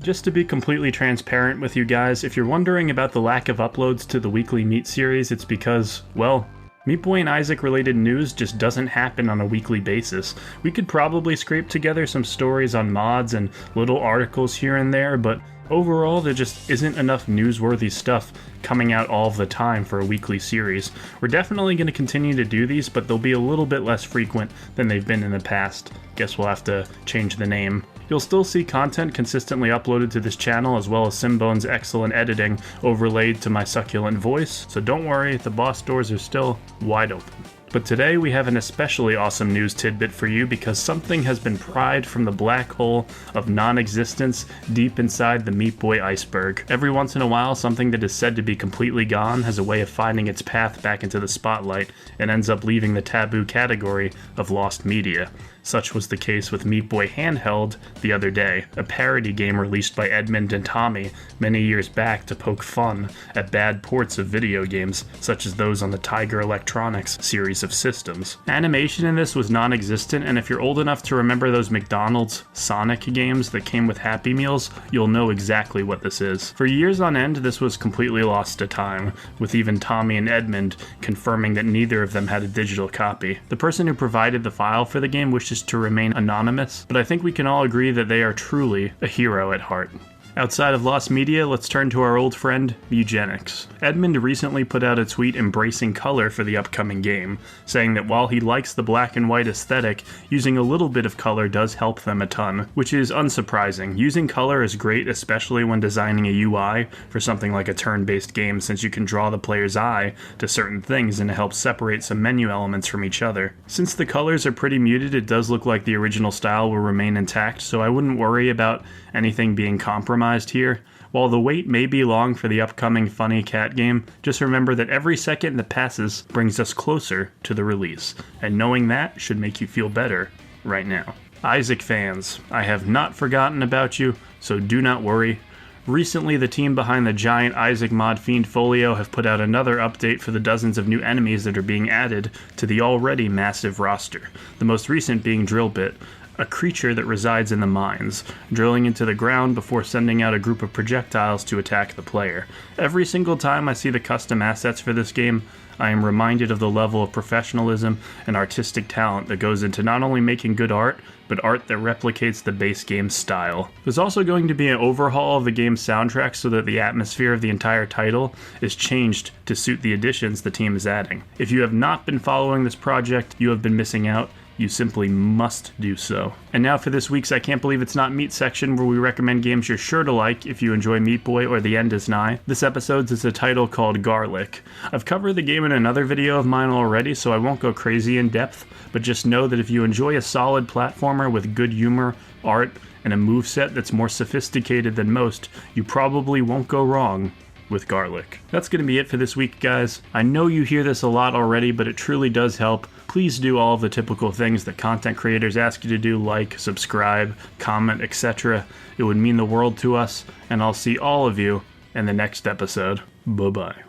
Just to be completely transparent with you guys, if you're wondering about the lack of uploads to the weekly Meat series, it's because, well, Meat Boy and Isaac related news just doesn't happen on a weekly basis. We could probably scrape together some stories on mods and little articles here and there, but overall there just isn't enough newsworthy stuff coming out all the time for a weekly series. We're definitely going to continue to do these, but they'll be a little bit less frequent than they've been in the past. Guess we'll have to change the name. You'll still see content consistently uploaded to this channel, as well as Simbone's excellent editing overlaid to my succulent voice, so don't worry, the boss doors are still wide open. But today we have an especially awesome news tidbit for you because something has been pried from the black hole of non-existence deep inside the Meat Boy iceberg. Every once in a while, something that is said to be completely gone has a way of finding its path back into the spotlight and ends up leaving the taboo category of lost media. Such was the case with Meat Boy Handheld the other day, a parody game released by Edmund and Tommy many years back to poke fun at bad ports of video games, such as those on the Tiger Electronics series of systems. Animation in this was non-existent, and if you're old enough to remember those McDonald's Sonic games that came with Happy Meals, you'll know exactly what this is. For years on end, this was completely lost to time, with even Tommy and Edmund confirming that neither of them had a digital copy. The person who provided the file for the game wishes to remain anonymous, but I think we can all agree that they are truly a hero at heart. Outside of lost media, let's turn to our old friend, eugenics. Edmund recently put out a tweet embracing color for the upcoming game, saying that while he likes the black and white aesthetic, using a little bit of color does help them a ton, which is unsurprising. Using color is great, especially when designing a UI for something like a turn-based game, since you can draw the player's eye to certain things and it helps separate some menu elements from each other. Since the colors are pretty muted, it does look like the original style will remain intact, so I wouldn't worry about anything being compromised here. While the wait may be long for the upcoming funny cat game, just remember that every second that passes brings us closer to the release, and knowing that should make you feel better right now. Isaac fans, I have not forgotten about you, so do not worry. Recently, the team behind the giant Isaac mod Fiend Folio have put out another update for the dozens of new enemies that are being added to the already massive roster, the most recent being Drillbit, a creature that resides in the mines, drilling into the ground before sending out a group of projectiles to attack the player. Every single time I see the custom assets for this game, I am reminded of the level of professionalism and artistic talent that goes into not only making good art, but art that replicates the base game's style. There's also going to be an overhaul of the game's soundtrack so that the atmosphere of the entire title is changed to suit the additions the team is adding. If you have not been following this project, you have been missing out. You simply must do so. And now for this week's I Can't Believe It's Not Meat section, where we recommend games you're sure to like if you enjoy Meat Boy or The End Is Nigh. This episode's is a title called Garlic. I've covered the game in another video of mine already, so I won't go crazy in depth, but just know that if you enjoy a solid platformer with good humor, art, and a moveset that's more sophisticated than most, you probably won't go wrong with Garlic. That's going to be it for this week, guys. I know you hear this a lot already, but it truly does help. Please do all of the typical things that content creators ask you to do, like, subscribe, comment, etc. It would mean the world to us, and I'll see all of you in the next episode. Bye-bye.